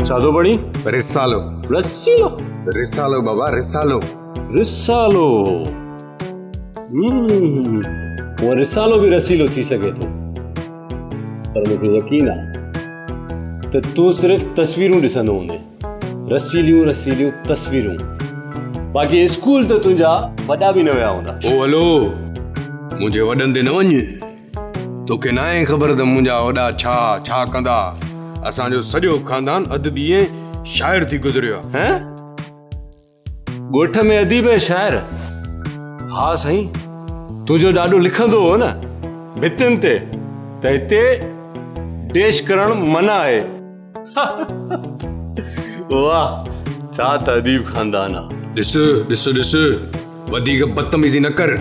चादो बणी रिसालो रसीलो रिसालो बाबा रिसालो रिसालो वो रिसालो भी रसीलो थी सके तो पर मुझे यकीन आहे त तू सिर्फ तस्वीरूं ॾिसंदो हूंदे रसीलियूं रसीलियूं तस्वीरूं बाक़ी स्कूल त तुंहिंजा वॾा बि न विया हूंदा ओ हलो मुझे वॾनि ते न वञ तोखे न आहे ख़बर त मुंहिंजा वॾा छा छा कंदा असांजो सॼो खानदान अदबी ऐं शाइर थी गुज़रियो आहे हैं ॻोठ में अदीब ऐं शाइर हा साईं तुंहिंजो ॾाढो लिखंदो हो न भितियुनि ते त हिते देश करण मना आहे वाह छा त अदीब खानदान आहे ॾिस ॾिस ॾिस वधीक बदतमीज़ी न कर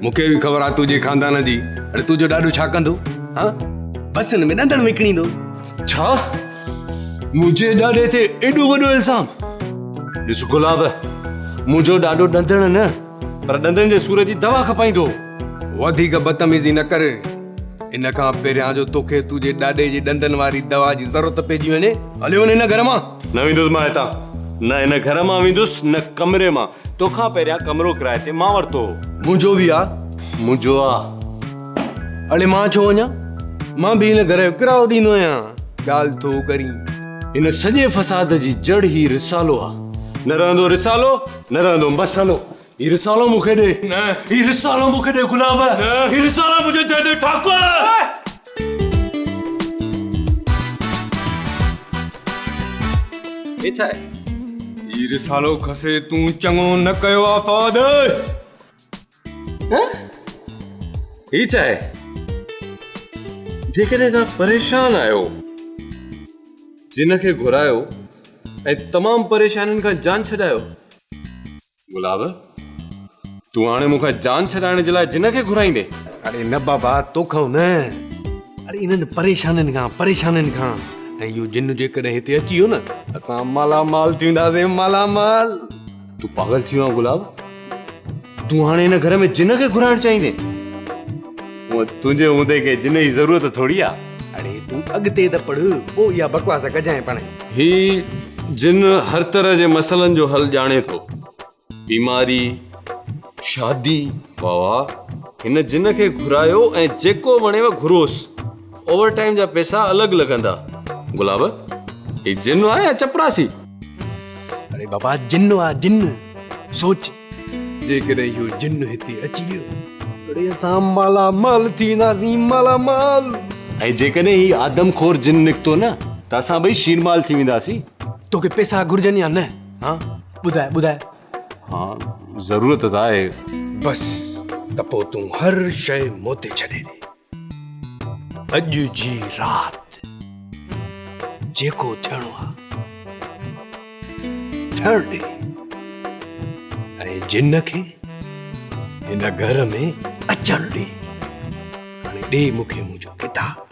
मूंखे बि ख़बर आहे तुंहिंजे खानदान जी अरे तुंहिंजो ॾाढो छा कंदो हा बसनि में ॾंदड़ विकिणींदो छा मुंहिंजे ॾाॾे ते एॾो वॾो इल्ज़ाम ॾिस गुलाब मुंहिंजो ॾाढो ॾंदड़ न पर ॾंदनि जे सूर जी दवा खपाईंदो वधीक बदतमीज़ी न कर इन खां पहिरियां जो तोखे तुंहिंजे ॾाॾे जी ॾंदनि वारी दवा जी ज़रूरत पइजी वञे हले वञे न घर मां न वेंदुसि मां हितां न इन घर मां वेंदुसि न कमरे मां तोखां पहिरियां कमरो किराए ते मां वरितो मुंहिंजो बि आहे मुंहिंजो आहे अड़े मां छो वञा मां बि हिन घर जो किरायो ॾींदो आहियां ॻाल्हि थो करी इन सॼे फसाद जी जड़ ही रिसालो आहे न रहंदो रिसालो न रहंदो मसालो ही रिसालो मूंखे ॾे न ही रिसालो मूंखे ॾे गुलाब ही रिसालो मुझे दे दे ठाकुर छा आहे ही रिसालो खसे तूं चङो न कयो आहे फ़वाद ही छा आहे जेकॾहिं तव्हां परेशान आहियो जिन खे घुरायो ऐं तमामु परेशानियुनि खां जान छॾायो गुलाब तूं हाणे मूंखां जान छॾाइण जे लाइ जिन खे घुराईंदे अरे न बाबा तोखां न अरे इन्हनि परेशानियुनि खां ऐं इहो जिन जेकॾहिं हिते अची वियो न असां मालामाल थींदासीं मालामाल तूं पागल थी वियो आहे गुलाब तूं हाणे हिन घर में जिन खे घुराइण चाहींदे तुंहिंजे हूंदे के जिन जी ज़रूरत थोड़ी आहे अरे तूं अॻिते त पढ़ पोइ इहा बकवास कजांइ पाण ही जिन हर तरह जे मसइलनि जो हल ॼाणे थो बीमारी शादी वाह हिन जिन खे घुरायो ऐं जेको वणेव घुरोसि ओवर टाइम जा पैसा अलॻि लॻंदा गुलाब ही जिन आहे या चपरासी अरे बाबा जिन आहे जिन सोच जेकॾहिं इहो जिन हिते अची वियो अरे असां मालामाल थींदासीं मालामाल ऐं जेकॾहिं ही आदमखोर जिन निकितो न त असां ॿई शीरमाल थी वेंदासीं तोखे पैसा घुर्जनि या न हा ॿुधाए हा ज़रूरत त आहे बस त पोइ तूं हर शइ मोते छॾे ॾे अॼु जी राति जेको थियणो आहे थियण ॾे ऐं जिन खे हिन घर में अचण ॾे हाणे ॾे मूंखे मुंहिंजो किताब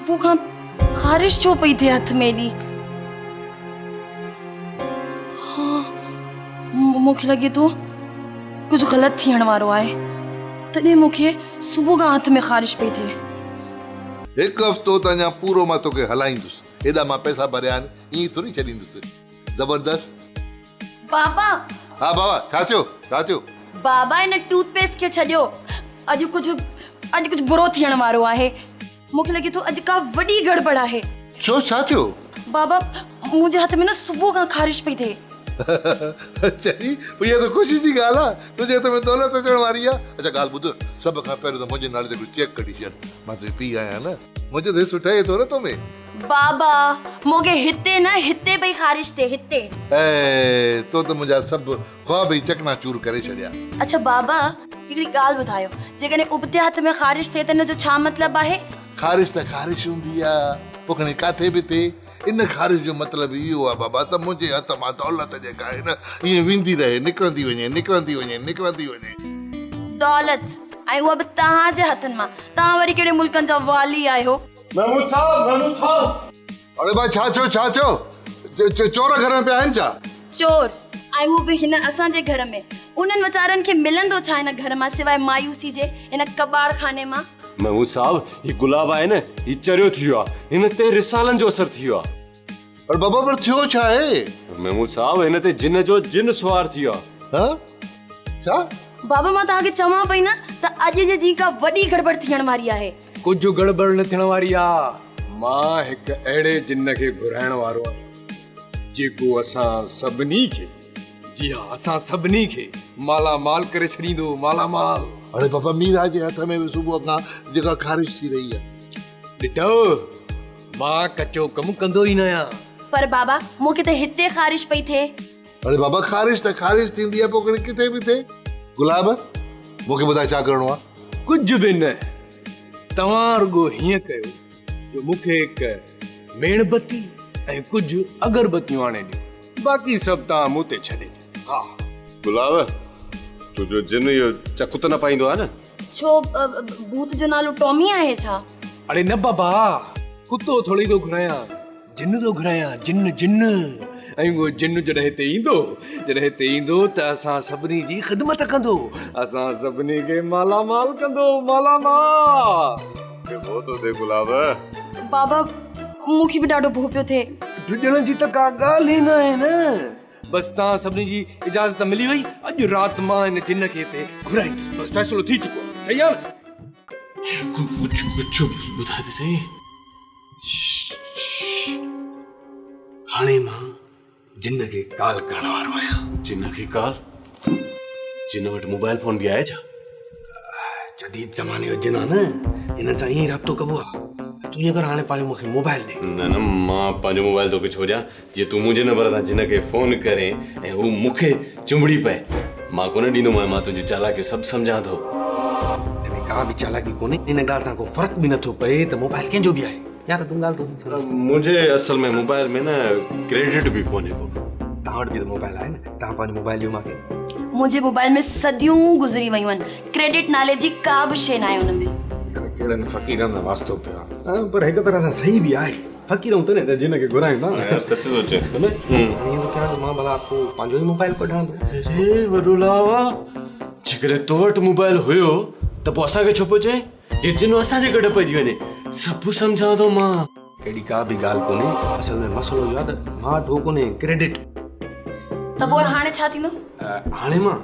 सुबह खां ख़ारिश छो पई थिए हथ में एॾी हाँ मूंखे लॻे थो कुझु ग़लति थियण वारो आहे तॾहिं मूंखे सुबह खां हथ में ख़ारिश पई थिए हिकु हफ़्तो त अञा पूरो मां तोखे हलाईंदुसि हेॾा मां पैसा भरिया आहिनि ईअं थोरी छॾींदुसि ज़बरदस्त बाबा हा बाबा छा थियो बाबा हिन टूथपेस्ट खे छॾियो अॼु कुझु बुरो थियण वारो आहे मूंखे लॻे थो अॼु का वॾी गड़बड़ आहे छो छा थियो बाबा मुंहिंजे हथ में न सुबुह खां ख़ारिश पई थिए चली इहा त ख़ुशी जी ॻाल्हि आहे तुंहिंजे हथ में दौलत अचण वारी आहे अच्छा ॻाल्हि ॿुध सभ खां पहिरियों त मुंहिंजे नाले ते कुझु चेक कढी छॾ मां तुंहिंजी पीउ आहियां न मुंहिंजो दिलि सुठे थो न तोमें बाबा मूंखे हिते न हिते पई ख़ारिश थिए हिते ऐं तो त मुंहिंजा सभु ख्वाब ई चकनाचूर करे छॾिया अच्छा बाबा हिकिड़ी ॻाल्हि ॿुधायो जेकॾहिं उबते हथ में ख़ारिश थिए त हिन जो छा मतिलबु आहे ख़ारिश त ख़ारिश हूंदी आहे पोइ खणी किथे बि थिए इन ख़ारिश जो मतिलबु इहो आहे बाबा त मुंहिंजे हथ मां दौलत जेका आहे न ईअं वेंदी रहे, निकिरंदी वञे निकिरंदी वञे निकिरंदी वञे। दौलत ऐं उहा बि तव्हांजे हथनि मां। तव्हां वरी कहिड़े मुल्कनि जा वाली आहियो? महमूद साहब अरे भाई छा थियो चोर घर में पिया आहिनि छा? चोर ऐं उहो बि हिन असांजे घर में। उन्हनि वीचारनि खे मिलंदो छा हिन घर मां सिवाय मायूसी जे हिन कबाड़ खाने मां? महमूद साहब ही गुलाब आहे न, ही चरियो थी वियो आहे, हिन ते रिसालनि जो असर थी वियो आहे। पर बाबा पर थियो छा आहे? महमूद साहब हिन ते जिन जो जिन सुवार थी वियो आहे। हाँ? छा? बाबा मां तव्हांखे चवां पई न त अॼु जे जी का वॾी गड़बड़ थियण वारी आहे। कुझु गड़बड़ न थियण वारी आहे। मां हिकु अहिड़े जिन खे घुराइण वारो आहियां जेको असां सभिनी खे, जी हाँ असां सभिनी खे मालामाल करे छॾींदो, मालामाल। अरे बाबा मीरा जे हथ में बि सुबुह खां जेका ख़ारिश थी रही आहे। ॾिठो, मां कचो कमु कंदो ई न आहियां। पर बाबा मूंखे त हिते ख़ारिश पई थिए। अरे बाबा ख़ारिश त ख़ारिश थींदी आहे, पोइ किथे बि थिए। गुलाब मूंखे ॿुधाए छा करिणो आहे? कुझु बि न, तव्हां रुगो हीअं कयो जो मूंखे हिकु मेणबत्ती ऐं कुझु अगरबत्तियूं आणे ॾियो, बाक़ी सभु तव्हां मूं ते छॾे ॾियो। हा गुलाब तुंहिंजो जिन इहो चकु त न पाईंदो आहे न? छो भूत जो नालो टॉमी आहे छा? अरे न बाबा, कुतो थोड़ी तो घुरायां, जिन तो घुरायां, जिन जिन। ऐं वो जिन जॾहिं हिते ईंदो त असां सभिनी जी ख़िदमत कंदो, असां सभिनी खे मालामाल कंदो, मालामाल। वो तो दे गुलाब। बाबा मूंखे बि ॾाढो भो पियो थिए। ड्रिजण जी त का ॻाल्हि ई न आहे न। बसि तव्हां सभिनी जी इजाज़त मिली वई, अॼु राति मां हिन जिन खे हिते घुराईंदुसि। बसि फ़ैसिलो थी चुको आहे, सही आहे न? कुझु ॿुधाए त सही। हाणे मां जिन खे कॉल करण वारो आहियां। जिन खे कॉल? जिन वटि मोबाइल फोन बि आहे छा? जदीद ज़माने जो जिन आहे न, हिननि सां ईअं ई राब्तो कबो आहे। तूं ईअं कर, हाणे पंहिंजो मूंखे मोबाइल ॾे। न मां पंहिंजो मोबाइल तोखे छो ॾियां? जीअं तूं मुंहिंजे नंबर तां जिन खे फोन करे ऐं हू मूंखे चुंबड़ी पए, मां कोन ॾींदोमांइ। मां तुंहिंजी चालाकियूं सभु सम्झां थो। का बि चालाकी कोन्हे, इन ॻाल्हि सां को फ़र्क़ु बि नथो पए त मोबाइल कंहिंजो बि आहे। यार तूं ॻाल्हि तो मुंहिंजे असल में मोबाइल में न क्रेडिट बि कोन्हे को। तव्हां वटि बि त मोबाइल आहे न, तव्हां पंहिंजो मोबाइल ॾियो मूंखे। मुंहिंजे मोबाइल में सदियूं गुज़री वयूं आहिनि, क्रेडिट नाले जी का बि शइ न आहे हुन में। कहिड़नि फ़क़ीरनि सां वास्तो पियो आहे, पर हिकु तरह सां सही बि आहे। फ़क़ीर हूं त न त जिन खे घुराईंदा। यार सच थो चए ईअं तो कयां त मां भला को पंहिंजो ई मोबाइल कढां थो। अरे वॾो लावा, जेकॾहिं तो वटि मोबाइल हुयो त पोइ असांखे छो पियो चए? जे जिन असांजे गॾु पइजी वञे, सभु सम्झां थो मां। अहिड़ी का बि ॻाल्हि कोन्हे, असल में मसइलो इहो आहे त मां वटि हो कोन्हे क्रेडिट। त पोइ हाणे छा थींदो? हाणे मां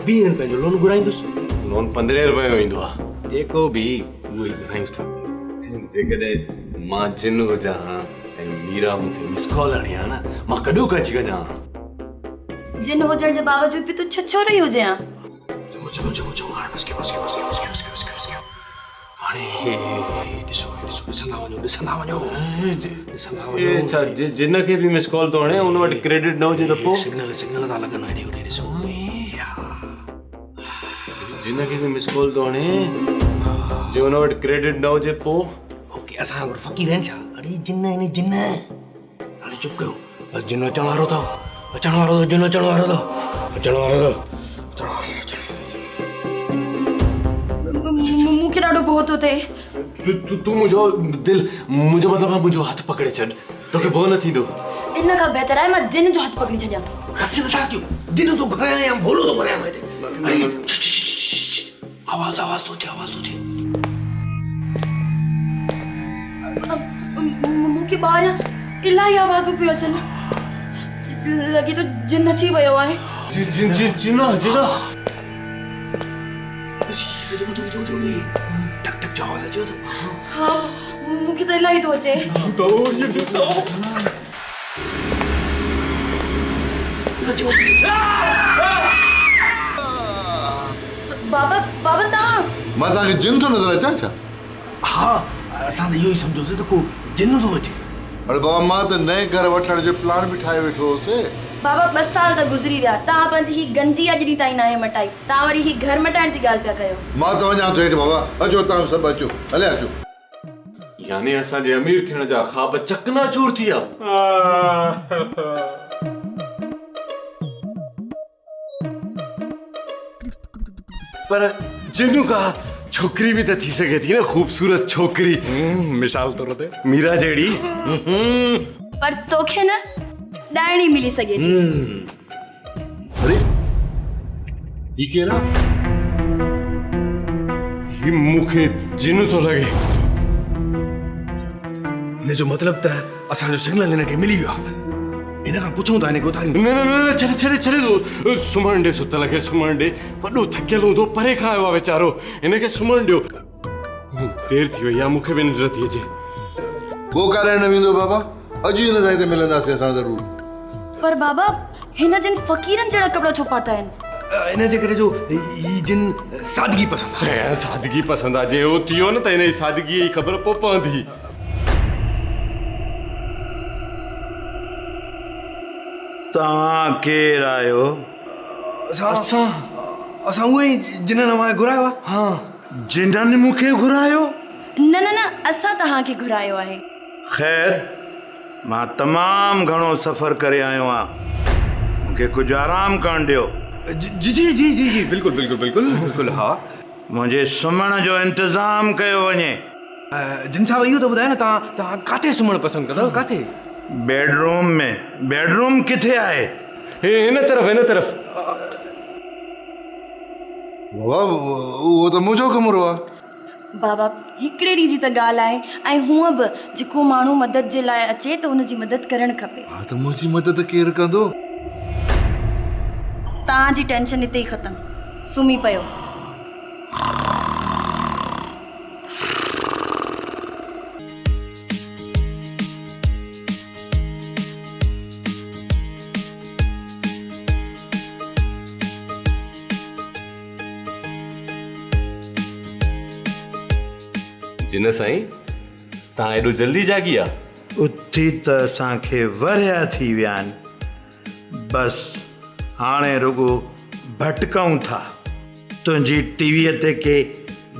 20 रुपए जो लोन घुराईंदुसि। लोन 15 रुपए जो ईंदो आहे। जेको बि उहो ई घुरायूंसि था। जेकॾहिं मां जिन हुजां ऐं मीरा मूंखे मिस कॉल हणी आहे न, मां कॾो कची वञां। जिन हुजण जे बावजूद बि तूं छछो रही हुजे हा। चङो हाणे बस कयो। हाणे ॾिसंदा वञो। ए छा जिन खे बि मिस कॉल थो हणे, उन वटि क्रेडिट न हुजे त पोइ? सिग्नल था लॻनि हेॾे होॾे ॾिसो। जिन खे बि मिस कॉल थो हणे, जे उन वटि क्रेडिट न हुजे पोइ? ओके, असां अगरि फ़क़ीर आहिनि छा? अरे जिन आहिनि जिन। हाणे चुप कयो, बसि जिन अचण वारो अथव, जिन अचण वारो अथव। मूंखे ॾाढो भो थो थिए। तूं मुंहिंजो दिलि, मुंहिंजो मतिलबु मुंहिंजो हथु पकड़े छॾ, तोखे भो न थींदो। इन खां बहितर आहे मां जिन जो हथु पकड़ी छॾियां। हथु नथा कयो, जिन तो घुरायां या भोलो तो घुरायां मैं। अरे आवाज़ तो थे। मूंखे ॿाहिरां इलाही आवाज़ूं पियूं अचनि। लॻे थो जिन अची वियो आहे। जिना टक जो आवाज़ अचो थो। हा, मूंखे त इलाही थो अचे। बाबा तव्हां? मां तव्हांखे जिन थो नज़र अचां छा? हा, असां त इहो ई सम्झोसीं त को जिन थो अचे। अरे बाबा मां त नए घर वठण जो प्लान बि ठाहे वेठो हुउसि। बाबा 2 साल त गुज़री विया, तव्हां पंहिंजी ही गंजी अॼु ॾींहुं ताईं नाहे मटाई। तव्हां वरी ही घर मटाइण जी ॻाल्हि पिया कयो। मां त वञां थो हेठि बाबा। अचो तव्हां सभु अचो, हले अचो। यानी असांजे अमीर थियण जा ख़्वाब चकनाचूर थी विया। पर जिन्नू का छोकरी भी तो थी सके थी ना, खूबसूरत छोकरी, मिसाल तौर ते मीरा जहिड़ी। पर तोखे न ॾाइणी मिली सघे थी। अरे ये केरा? ही मूंखे जिन्नू तो लगे। ने जो मतलब त असांजो सिग्नल हिन खे मिली वियो आहे। इन खां पुछूं था हिन खे उधारियूं। न न न छॾे छॾे छॾे, सुम्हण ॾे, सुतल खे सुम्हण ॾे। वॾो थकियल हूंदो, परे खां आयो आहे वीचारो, हिनखे सुम्हण ॾियो। देरि थी वई आहे, मूंखे बि निंड थी अचे। को कारण न वेंदो बाबा, अॼु हिन सां हिते मिलंदासीं असां ज़रूर। पर बाबा हिन जिन फ़क़ीरनि जहिड़ा कपिड़ा छो पाता आहिनि? इन जे करे जो ही जिन सादगी पसंदि आहे। ऐं सादगी पसंदि आहे, जे हो थी वियो न त हिन जी सादगीअ जी ख़बर पोइ पवंदी। तव्हां केरु आहियो? असां असां उहे ई जिन्हनि मां घुरायो आहे। हाँ, जिन्हनि मूंखे घुरायो? न न न, असां तव्हांखे घुरायो आहे। ख़ैर, मां तमामु घणो सफ़र करे आयो आहियां, मूंखे कुझु आराम करणु ॾियो। जी जी जी जी जी बिल्कुलु बिल्कुलु बिल्कुलु बिल्कुलु हा। मुंहिंजे सुम्हण जो इंतज़ाम कयो वञे। जिन साहब इहो त ॿुधायो न, तव्हां काथे सुम्हणु पसंदि कंदव? काथे? बेडरूम में। बेडरूम किथे आहे? हिन तरफ़, हिन तरफ़। बाबा वो तो मुझो कमरो आहे। बाबा हिकिड़े ॾींहं जी त ॻाल्हि आहे, ऐं हूअं बि जेको माण्हू मदद जे लाइ अचे त हुनजी मदद करणु खपे। हा त मुंहिंजी मदद केरु कंदो? तव्हांजी टेंशन हिते ई ख़तमु, सुम्ही पियो। जिन साईं, तव्हां एॾो जल्दी जागी आहे? उथी त असांखे वरिया थी विया आहिनि, बसि हाणे रुगो भटकऊं था। तुंहिंजी टीवीअ ते के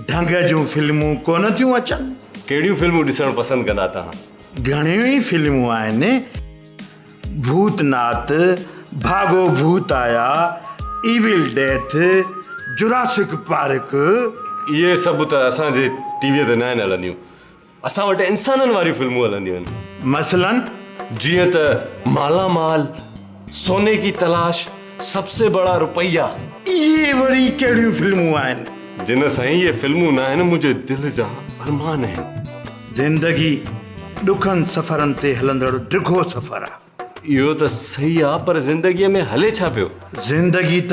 ढंग जूं फिल्मूं कोन थियूं अचनि? कहिड़ियूं फिल्मूं ॾिसणु पसंदि कंदा तव्हां? घणियूं ई फिल्मूं आहिनि, भूतनाथ, भागो भूत आया, इविल डेथ, जुरासिक पार्क। इहे सभु त असांजे टीवीअ ते न आहिनि हलंदियूं। असां वटि इंसाननि वारियूं फिल्मूं हलंदियूं आहिनि। मसलन जीअं त माला माल, सोने की तलाश, सबसे बड़ा रुपया। इहे वरी कहिड़ियूं फिल्मूं आहिनि? जिन साईं, इहे फिल्मूं न आहिनि, मुंहिंजे दिलि जा अरमान आहिनि। ज़िंदगी ॾुखनि सफ़रनि ते हलंदड़ डिघो सफ़र आहे। इहो त सही आहे, पर ज़िंदगीअ में हले छा पियो? ज़िंदगी त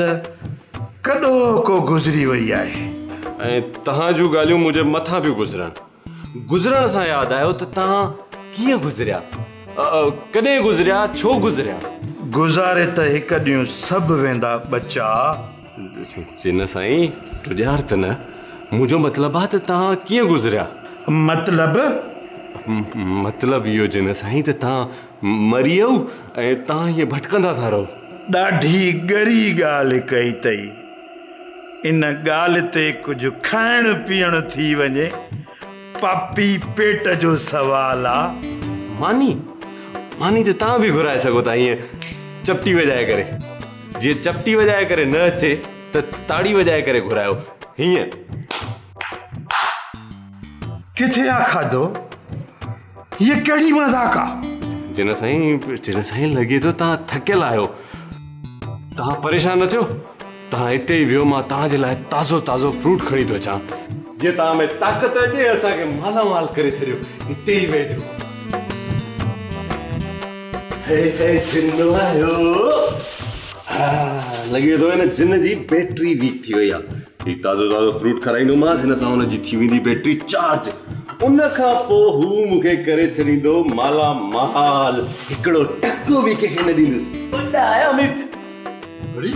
कॾो को गुज़री वई आहे। ऐं तव्हां जूं ॻाल्हियूं मुंहिंजे मथां पियूं गुज़रनि। गुज़रण सां यादि आयो त तव्हां कीअं गुज़रिया, कॾहिं गुज़रिया, छो गुज़रिया? गुज़ारे त हिकु ॾींहुं सभु वेंदा बच्चा। जिन साईं, तुॼार त न, मुंहिंजो मतिलबु आहे त तव्हां कीअं गुज़रिया? मतिलबु इहो जिन साईं त तव्हां मरी वियो ऐं तव्हां हीअं भटकंदा था रहो। ॾाढी ॻरी ॻाल्हि कई अथई। इन ॻाल्हि ते कुझु खाइण पीअण थी वञे, पापी पेट जो सवाल आहे। मानी मानी त तव्हां बि घुराए सघो था, ईअं चपटी वॼाए करे। जीअं चपटी वॼाए करे न अचे त ताड़ी वॼाए करे घुरायो, हीअं। किथे आहे खाधो? हीअ कहिड़ी मज़ाक आहे? जिन साईं लॻे थो तव्हां थकियल आहियो। तव्हां परेशान न थियो, तव्हां हिते ई वियो, मां तव्हांजे लाइ ताज़ो ताज़ो फ्रूट खणी थो अचां। जीअं तव्हां में ताक़त अचे, असांखे मालामाल करे छॾियो। हिते ई वेहिजो। लॻे थो हिन जिन जी बैटरी वीक थी वई आहे। हीउ ताज़ो ताज़ो फ्रूट खाराईंदोमांसि, हिन सां हुनजी थी वेंदी बैटरी चार्ज। उन खां पोइ हू मूंखे करे छॾींदो मालामाल। हिकिड़ो टको बि कंहिंखे न ॾींदुसि। वॾा आया मिर्च। अरे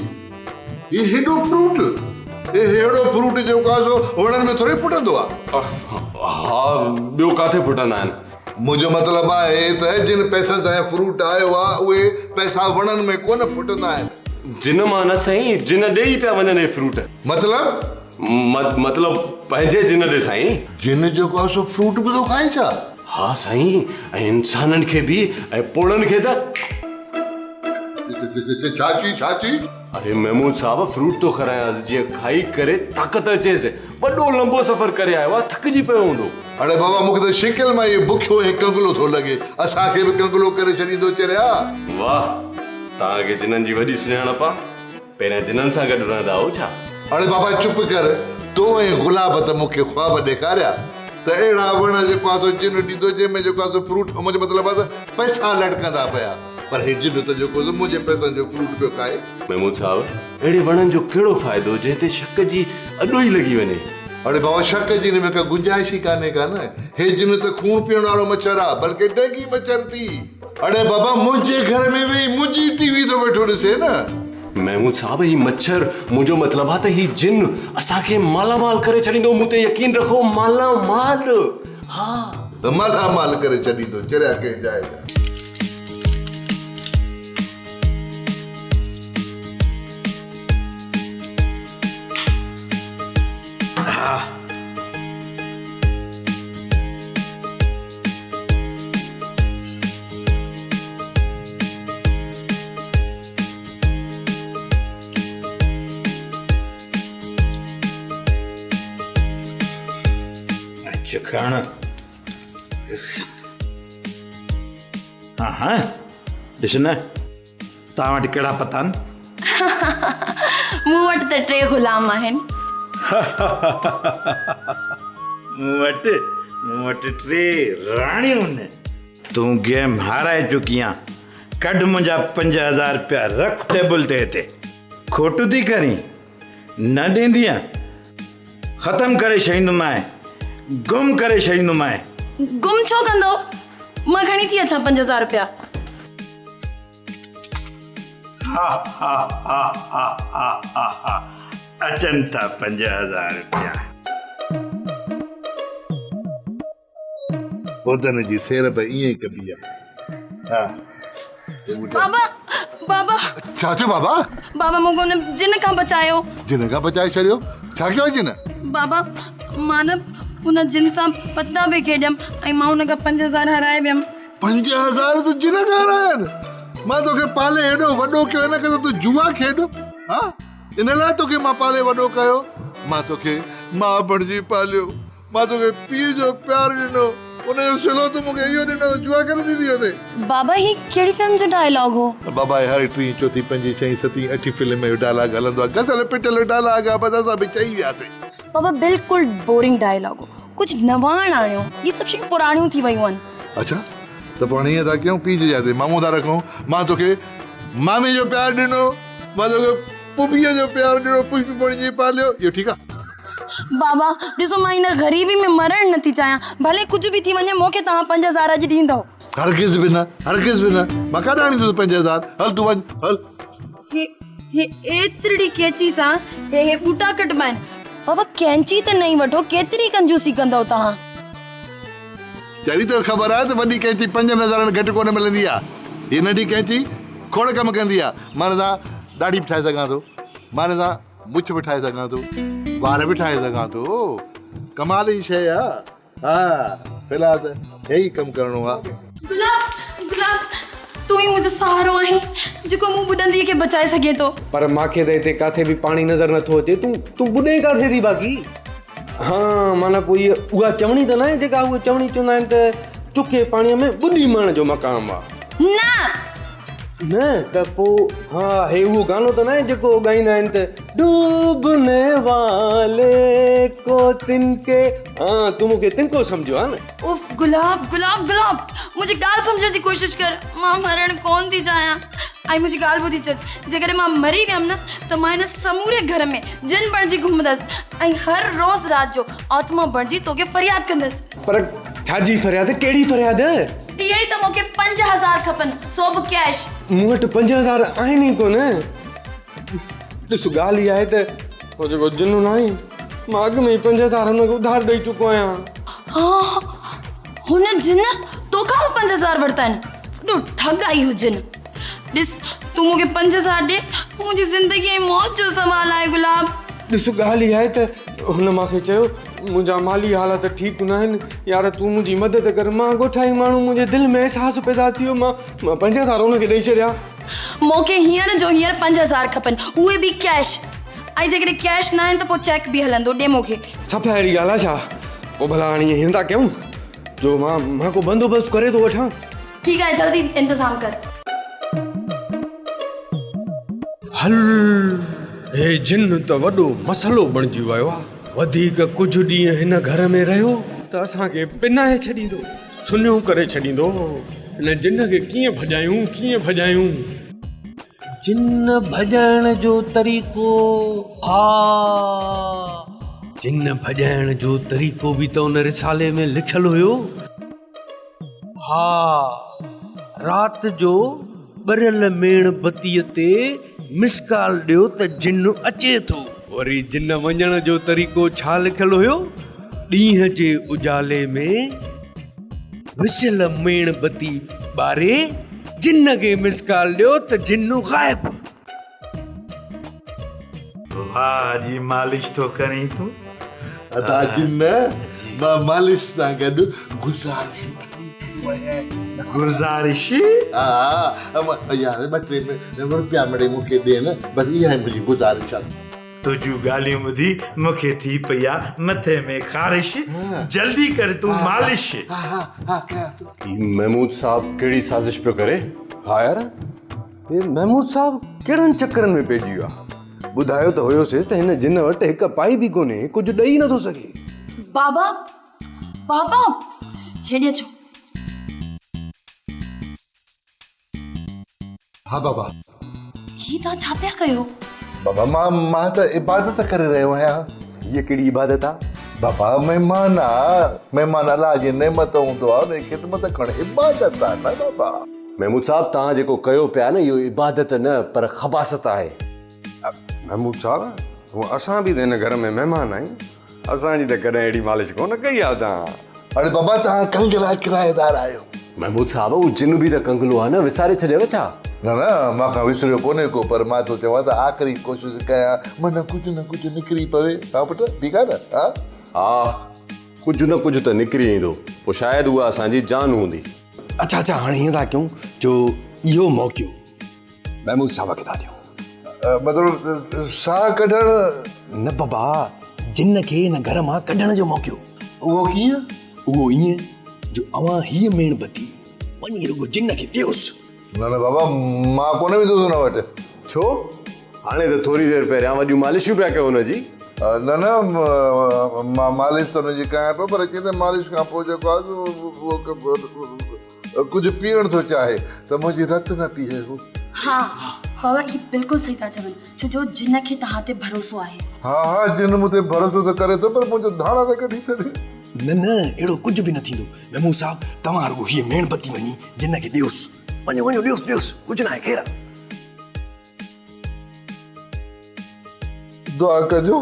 ये हेॾो फ्रूट, ये हेड़ो फ्रूट जो कासो वणनि में थोड़ी फुटंदो आहे। हा, ॿियो काथे फुटंदा आहिनि? मुंहिंजो मतिलबु आहे त जिन पैसनि सां फ्रूट आयो आहे, उहे पैसा वणनि में कोन फुटंदा आहिनि। जिन मां न साईं, जिन ॾेई पिया वञनि फ्रूट। मतलब पंहिंजे जिन ॾे साईं। जिन जेको आहे सो फ्रूट बि थो खाए छा? हा साईं, ऐं इंसाननि खे बि ऐं पोड़नि खे त। छाची? अरे महमूद साहब, फ्रूट तो खारायांसि जीअं खाई करे ताक़त अचेसि। वॾो लंबो सफ़र करे आयो आहे, थकिजी पियो हूंदो। अरे बाबा, मूंखे त शिकिल मां इहो बुखियो ऐं कंगलो थो लॻे। असांखे बि कंगलो करे छॾींदो चरिया। वाह, तव्हांखे जिननि जी वॾी सुञाणप आहे। पहिरियां जिननि सां गॾु रहंदा हो छा? अरे बाबा चुप कर। तो ऐं गुलाब त मूंखे ख्वाब ॾेखारिया त अहिड़ा वण जेको आहे सो जिन ॾींदो, जंहिंमें जेको आहे सो फ्रूट, मुंहिंजो मतिलबु आहे त पैसा लटकंदा पिया। पर हे जिन त जेको मुंहिंजे पैसनि जो फ्रूट पियो खाए। महमूद साहब, अहिड़े वणनि जो कहिड़ो फ़ाइदो जंहिं ते शक जी अॾो ई लॻी वञे? अरे बाबा, शक जी हिन में का गुंजाइश ई कान्हे का न। हे जिन त खून पीअण वारो मच्छर आहे, बल्कि डेंगी मच्छर थी। अरे बाबा, मुंहिंजे घर में वेही मुंहिंजी टीवी तो वेठो ॾिसे न। महमूद साहब, ही मच्छर, मुंहिंजो मतिलबु आहे त ही जिन असांखे मालामाल करे छॾींदो। मूं ते यकीन रखो, मालामाल। हा, त मालामाल करे छॾींदो चरिया कंहिं जाइ जा। खाना हाँ ॾिस न, तव्हां वटि कहिड़ा पता आहिनि? मूं वटि त 3 ग़ुलाम आहिनि। मूं वटि 3 राणियूं आहिनि। तूं गेम हाराए चुकी आहीं। कढ मुंहिंजा 5000 रुपया, रख टेबल ते हिते। खोटू थी करीं? न ॾींदी ख़तमु करे छॾींदोमांइ, गुम करे छॾींदोमांइ। गुम छो कंदो? मां खणी थी अचां 5000 रुपया। अचनि था 5000 रुपया। पोतन जी सेर पे ईअं ई कबी आहे। हा बाबा छा बाबा? बाबा मूंखे हुन जिन खां बचायो। जिन खां बचाए छॾियो? छा कयो जिन? बाबा, मां न हुन जिन सां पत्ता बि खेॾियमि ऐं मां हुन खां 5000 हाराए वियमि। 5000 तूं जिन खां हाराया आहिनि? मां तोखे पाले हेॾो वॾो कयो, हिन करे तूं जुआ खेॾो? हा, इन लाइ तोखे मां पाले वॾो कयो? मां तोखे मां बणिजी पालियो, मां तोखे पीउ जो प्यार ॾिनो, उनजो सिलो तूं मूंखे इहो ॾिनो, जुआ करे ॾिनी हुते। बाबा, ही कहिड़ी फिल्म जो डायलॉग हो? बाबा, हर 3, 4, 5, 6, 7, 8 फिल्म में डायलॉग हलंदो आहे। गसल पिटल डायलॉग आहे, बस असां बि चई वियासीं। बाबा, बिल्कुलु बोरिंग डायलॉग हो। कुछ नवाण आणियो। ये सब शयूं पुराणियूं थी वयूं आहिनि। अच्छा, त पाण ईअं था कयूं, पीउ जे यादि मामू था रखूं। मां तोखे मामी जो प्यार ॾिनो, मां तोखे पुफीअ जो प्यार ॾिनो, पुष्पी बणिजी पालियो। इहो ठीकु आहे? बाबा ॾिसो, मां हिन ग़रीबी में मरण नथी चाहियां। भले कुझु बि थी वञे, मूंखे तव्हां 5000 अॼु ॾींदव। हरगिज़ बि न, हरगिज़ बि न। मां काॾे आणी तुंहिंजो 5000? हल तूं वञ, हल। हे एतिरी कैंची सां हे बूटा कटबा आहिनि। बाबा, कैंची त नहीं वठो, केतिरी कंजूसी कंदव तव्हां? जहिड़ी तो ख़बर आहे त वॾी कैंची 5000 घटि कोन मिलंदी आहे। हीअ नंढी कैंची खोड़ कमु कंदी आहे। मां हिन सां ॾाढी बि ठाहे सघां थो, मां हिन सां मुछ बि ठाहे सघां थो, वार बि ठाहे सघां थो। कमाल जी शइ आहे। हा, फिलहाल त हे ई कमु करिणो आहे। गुलाब, तू ही मुंहिंजो सहारो आहे जेको मूं ॿुॾंदीअ खे बचाए सघे थो। पर मूंखे त हिते किथे बि पाणी नज़र नथो अचे। तूं ॿुॾे किथे थी बाक़ी? हाँ, माना पोइ उहा चवणी त न आहे जेका उहा चवणी चवंदा आहिनि त चुके पाणीअ में ॿुॾी मरण जो मक़ाम आहे? न त पोइ हाँ, हे उहो गानो त न आहे जेको ॻाईंदा आहिनि त डूबने वाले को तिनके। हाँ, तूं मूंखे तिनको सम्झो आहे न? उफ गुलाब, मुंहिंजी ॻाल्हि सम्झण जी कोशिश कर। मां मरण कोन थी चाहियां। ऐं मुंहिंजी ॻाल्हि ॿुधी छॾ, जेकॾहिं मां मरी वियमि न त मां हिन समूरे घर में जिन बणिजी घुमंदसि ऐं हर रोज़ राति जो आत्मा बणिजी तोखे फरियाद कंदसि। पर छाजी फरियाद? कहिड़ी फरियाद? इहे ई त मूंखे 5000 खपनि, सो बि कैश। मूं वटि 5000 आहिनि ई कोन। ॾिस, ॻाल्हि इहा आहे त उहो जेको जिन न आहे, मां अॻु में ई 5000 हुनखे उधार ॾेई चुको आहियां। हुन जिन तोखां 5000 वरिता आहिनि? वॾो ठग आई हो जिन। ॾिस तूं मूंखे 5,000 ॾे मुंहिंजी ज़िंदगीअ जी मौज जो सवाल आहे गुलाब। ॾिस ॻाल्हि इहा आहे त हुन मूंखे चयो मुंहिंजा माली हालात ठीकु न आहिनि यार तूं मुंहिंजी मदद कर। मां ॻोठाई माण्हू मुंहिंजे दिलि में एहसासु पैदा थियो मां 5,000 हुनखे ॾेई छॾिया। मूंखे हींअर जो हींअर 5,000 खपनि उहे बि कैश ऐं जेकॾहिं कैश न आहिनि त पोइ चेक बि हलंदो ॾे मूंखे। सफ़ा अहिड़ी ॻाल्हि आहे छा? पोइ भला हाणे हीअं था कयूं जो मां को बंदोबस्तु करे थो वठां। ठीकु आहे जल्दी इंतज़ाम कर। हल हे जिन त वॾो मसइलो बणिजी वियो आहे। वधीक कुझु ॾींहं हिन घर में रहियो त असांखे पिनाए छॾींदो सुन्यो करे छॾींदो। हिन जिन खे कीअं भॼायूं? जिन भॼाइण जो तरीक़ो जिन भॼाइण जो तरीक़ो बि त उन रिसाले में लिखियलु हुयो। राति जो ॿरियल मेणबतीअ ते मिस कॉल ॾियो त जिन अचे थो। वरी जिन वञण जो तरीक़ो छा लिखियलु हुयो? ॾींहं जे उजाले में विसियल मेणबती ॿारे जिन खे मिस कॉल ॾियो त जिन ग़ाइब। वाह जी मालिश तो करीं तूं। अदा जिन मां मालिश सां गॾु गुज़ारिश भली कंदो आहियां। गुज़ारिश? यार 2-3 रुपया मिड़े मूंखे ॾे न, बस इहा आहे मुंहिंजी गुज़ारिश आहे। तुझियूं ॻाल्हियूं ॿुधी मूंखे थी पई आहे मथे में ख़ारिश। जल्दी कर तूं मालिश। महमूद साहब कहिड़ी साज़िश पियो करे? हा यार हे महमूद साहब कहिड़नि चक्करनि में पइजी वियो आहे? ॿुधायो त हुयोसीं त हिन जिन वटि हिकु पाई बि कोन्हे, कुझु ॾेई नथो सघे। बाबा हेॾे अचो। हा बाबा। ही तव्हां छा पिया कयो? बाबा मां त इबादत करे रहियो आहियां। हीअ कहिड़ी इबादत आहे? बाबा महिमान अलाह जी नेमत हूंदो आहे उनजी ख़िदमत करणु इबादत आहे न बाबा। महमूद साहब तव्हां जेको कयो पिया न इहो इबादत न पर खबासत आहे। महमूद साहब असां बि त हिन घर में महिमान आहियूं, असांजी त कॾहिं अहिड़ी मालिश कोन कई आहे तव्हां। अरे बाबा तव्हां कंगला किराएदार आहियो। महमूद साहब उहो जिन बि त कंगलो आहे न, विसारे छॾियव छा? न मां खां विसरियो कोन्हे को, पर मां तो चवां त आख़िरी कोशिशि कयां माना कुझु न कुझु निकिरी पवे। हा पुटु ठीकु आहे न? हा कुझु न कुझु त निकिरी ईंदो, पोइ शायदि उहा असांजी जान हूंदी। अच्छा हाणे हीअं था कयूं जो इहो मौक़ो महमूद साहब खे था ॾियूं। मतिलबु साह कढणु? न बाबा, जिन खे हिन घर मां कढण जो मौक़ो। उहो कीअं? उहो ईअं जो अवां हीअ मेणबती वञी रुगो जिन खे ॾियोसि। न बाबा मां कोन वेंदुसि हुन वटि। छो? हाणे त थोरी देरि पहिरियां वॾियूं मालिशूं पिया कयो हुनजी। न मां मालिश त हुनजी कयां पियो, पर चई त मालिश खां पोइ जेको आहे कुझु पीअण थो चाहे त मुंहिंजी रत न पीए हू। हा बाबा ही बिल्कुलु सही था चवनि, छो जो जिन खे तव्हां ते भरोसो आहे। हा जिन मूं ते भरोसो त करे थो, पर मुंहिंजो धाणा न कढी छॾे। न अहिड़ो कुझु बि न थींदो। महमूद साहब तव्हां रुगो हीअ मेणबती वञी जिन खे ॾियोसि। वञो ॾियोसि, कुझु न आहे ख़ैर। दुआ कजो।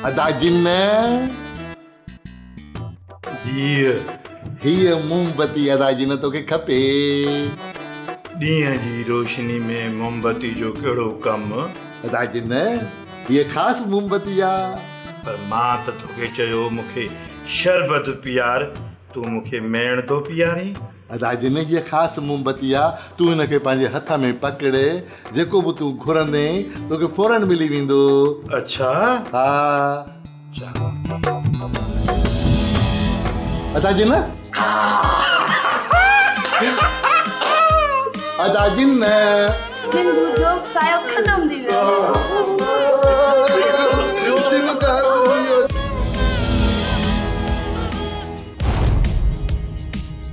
अदा जिन हीअ मोमबती अदा जिन तोखे खपे। ॾींहं जी रोशनी में मोमबती जो कहिड़ो कमु? अदा जिन हीअ ख़ासि मोमबती आहे। पर मां त तोखे चयो मूंखे शरबत पीआर, तूं मूंखे मेण थो पीआरी। अदा जिन हीअ ख़ासि मोमबती आहे, तूं हिनखे पंहिंजे हथ में पकड़े जेको बि तूं घुरंदे तोखे फौरन मिली वेंदो। अच्छा? हा अदा जिन जिन जो सायो खत्म थी वियो।